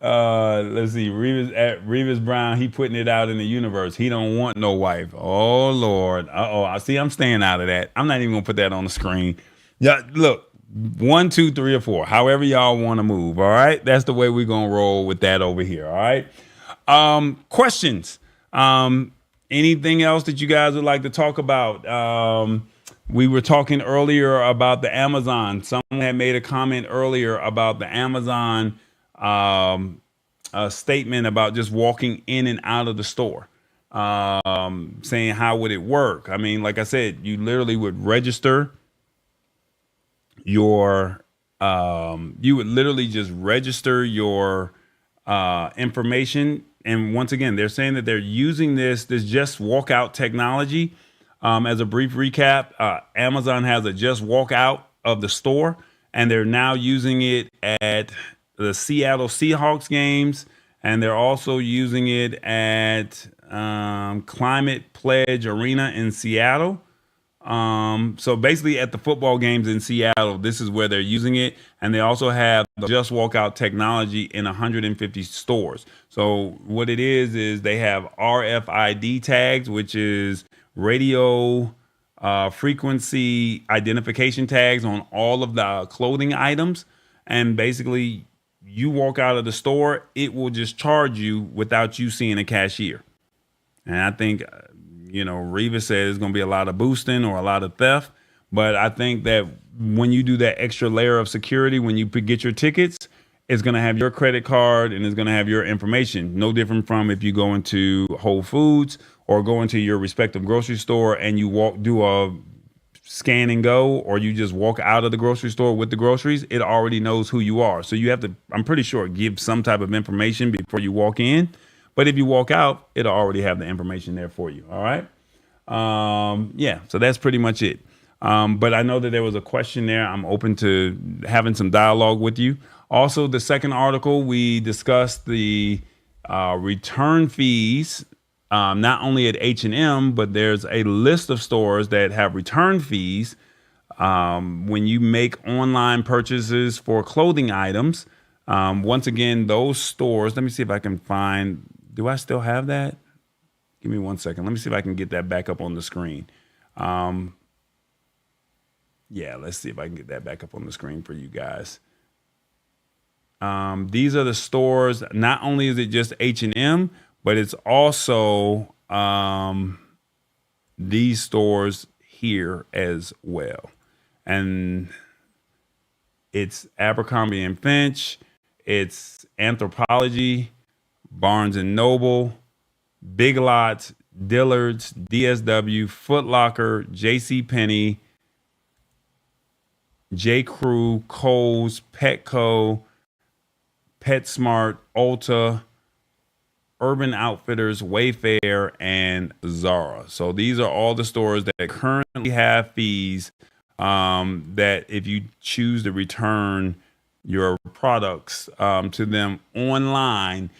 Let's see. Revis Brown, he putting it out in the universe. He don't want no wife. Oh, Lord. I see. I'm staying out of that. I'm not even going to put that on the screen. Yeah, look, 1, 2, 3, or 4. However y'all want to move. All right. That's the way we're going to roll with that over here. All right. Questions. Anything else that you guys would like to talk about? We were talking earlier about the Amazon. Someone had made a comment earlier about the Amazon statement about just walking in and out of the store, saying how would it work? I mean, like I said, you literally would register your information. And once again, they're saying that they're using this just walk out technology. As a brief recap, Amazon has a just walk out of the store, and they're now using it at the Seattle Seahawks games, and they're also using it at Climate Pledge Arena in Seattle. So basically at the football games in Seattle, this is where they're using it. And they also have the just walk out technology in 150 stores. So what it is they have RFID tags, which is radio frequency identification tags on all of the clothing items. And basically you walk out of the store, it will just charge you without you seeing a cashier. And I think, Reva said there's going to be a lot of boosting or a lot of theft. But I think that when you do that extra layer of security, when you get your tickets, it's going to have your credit card and it's going to have your information. No different from if you go into Whole Foods or go into your respective grocery store and you do a scan and go, or you just walk out of the grocery store with the groceries. It already knows who you are. So you have to, I'm pretty sure, give some type of information before you walk in. But if you walk out, it'll already have the information there for you. All right. So that's pretty much it. But I know that there was a question there. I'm open to having some dialogue with you. Also, the second article, we discussed the return fees, not only at H&M, but there's a list of stores that have return fees when you make online purchases for clothing items. Once again, those stores, let me see if I can find, do I still have that? Give me 1 second. Let me see if I can get that back up on the screen. Yeah, let's see if I can get that back up on the screen for you guys. These are the stores. Not only is it just H&M, but it's also these stores here as well. And it's Abercrombie and Finch, it's Anthropologie, Barnes and Noble, Big Lots, Dillard's, DSW, Foot Locker, JCPenney, J. Crew, Kohl's, Petco, PetSmart, Ulta, Urban Outfitters, Wayfair, and Zara. So these are all the stores that currently have fees that if you choose to return your products to them online,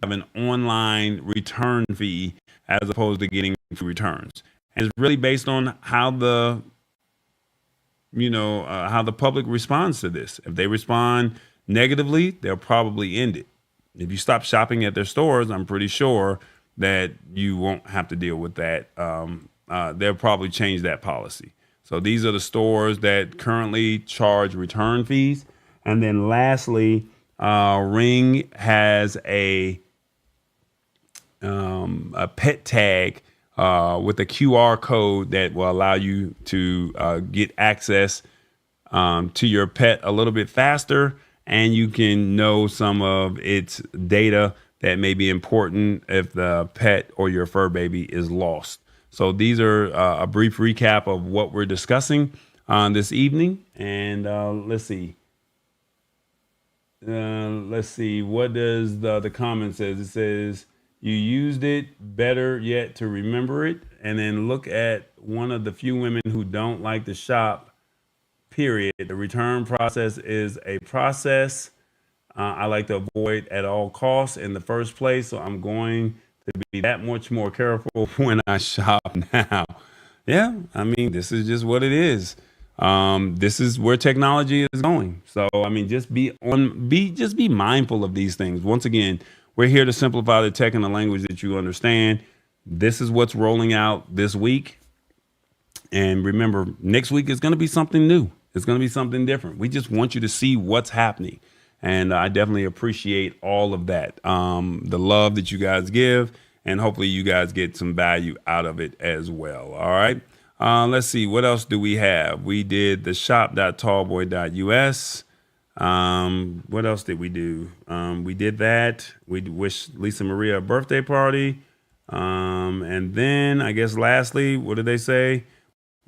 have an online return fee as opposed to getting returns. And it's really based on how the how the public responds to this. If they respond negatively, they'll probably end it. If you stop shopping at their stores, I'm pretty sure that you won't have to deal with that. They'll probably change that policy. So these are the stores that currently charge return fees. And then lastly, Ring has a pet tag with a QR code that will allow you to get access to your pet a little bit faster, and you can know some of its data that may be important if the pet or your fur baby is lost. So these are a brief recap of what we're discussing this evening. And let's see. What does the comment says? It says, you used it, better yet to remember it. And then look at one of the few women who don't like to shop, period. The return process is a process I like to avoid at all costs in the first place. So I'm going to be that much more careful when I shop now. Yeah, I mean, this is just what it is. This is where technology is going. So, I mean, just be mindful of these things. Once again, we're here to simplify the tech in a language that you understand. This is what's rolling out this week. And remember, next week is going to be something new. It's going to be something different. We just want you to see what's happening. And I definitely appreciate all of that, the love that you guys give. And hopefully you guys get some value out of it as well. All right. Let's see. What else do we have? We did the shop.tallboy.us. What else did we do? We did that. We wished Lisa Maria a birthday party. And then I guess lastly, what did they say?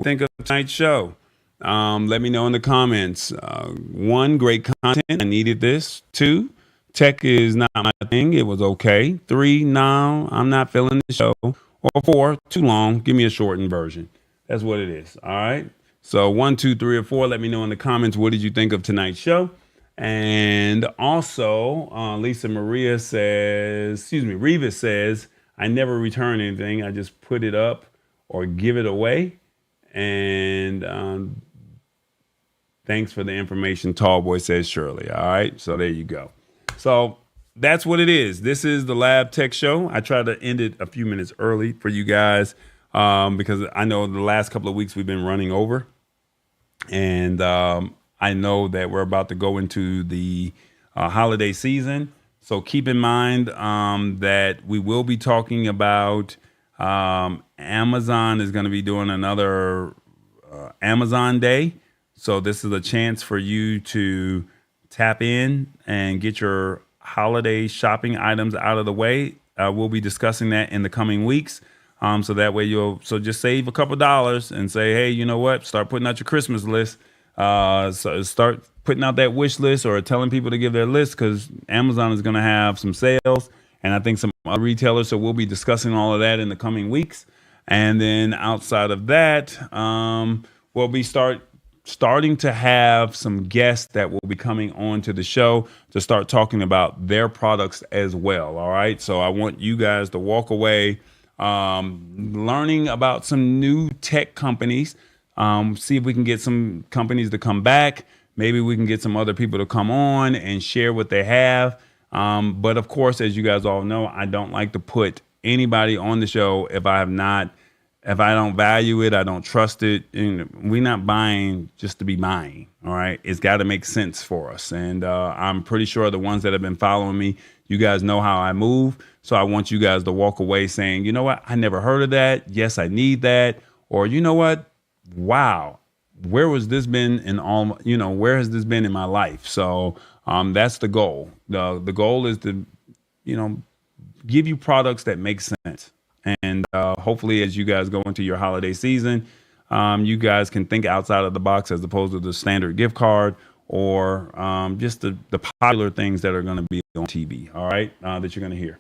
Think of tonight's show. Let me know in the comments. 1, great content. I needed this. 2, tech is not my thing. It was okay. 3, no, I'm not feeling the show. Or 4, too long. Give me a shortened version. That's what it is. All right. So 1, 2, 3, or 4. Let me know in the comments. What did you think of tonight's show? And also, Lisa Maria says, Reva says, I never return anything. I just put it up or give it away. And thanks for the information, Tallboy, says Shirley. All right. So there you go. So that's what it is. This is the Lab Tech Show. I tried to end it a few minutes early for you guys because I know the last couple of weeks we've been running over. And I know that we're about to go into the holiday season. So keep in mind that we will be talking about Amazon is going to be doing another Amazon Day. So this is a chance for you to tap in and get your holiday shopping items out of the way. We'll be discussing that in the coming weeks. So that way so just save a couple dollars and say, hey, you know what? Start putting out your Christmas list. So start putting out that wish list or telling people to give their list because Amazon is going to have some sales and I think some other retailers. So we'll be discussing all of that in the coming weeks. And then outside of that, we'll be starting to have some guests that will be coming on to the show to start talking about their products as well. All right. So I want you guys to walk away learning about some new tech companies. See if we can get some companies to come back Maybe we can get some other people to come on and share what they have. But of course, as you guys all know, I don't like to put anybody on the show if I don't value it, I don't trust it. And we're not buying just to be buying. All right. It's got to make sense for us. And I'm pretty sure the ones that have been following me, you guys know how I move. So I want you guys to walk away saying, you know what? I never heard of that. Yes, I need that. Or you know what? Wow. Where was this been in all, where has this been in my life? So that's the goal. The goal is to, give you products that make sense. And hopefully as you guys go into your holiday season, you guys can think outside of the box as opposed to the standard gift card or just the popular things that are going to be on TV. All right. That you're going to hear.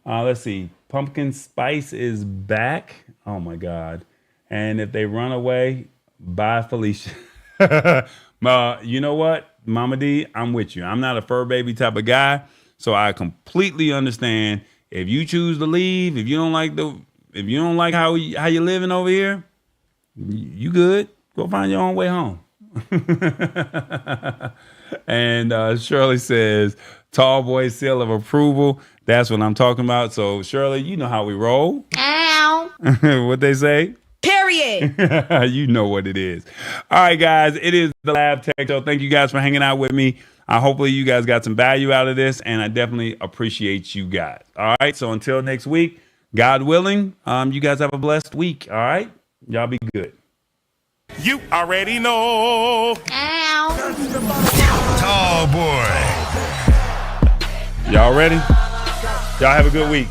Let's see. Pumpkin spice is back. Oh, my God. And if they run away, bye, Felicia. You know what, Mama D, I'm with you. I'm not a fur baby type of guy. So I completely understand. If you choose to leave, if you don't like how you living over here, you good. Go find your own way home. And Shirley says, tall boy seal of approval. That's what I'm talking about. So Shirley, you know how we roll. Ow. What they say? Period. You know what it is. All right, guys, it is the Lab Tech Show. Thank you guys for hanging out with me. Hopefully you guys got some value out of this, and I definitely appreciate you guys. All right, so until next week, God willing, you guys have a blessed week. All right, y'all be good. You already know. Ow. Tall boy. Y'all ready? Y'all have a good week.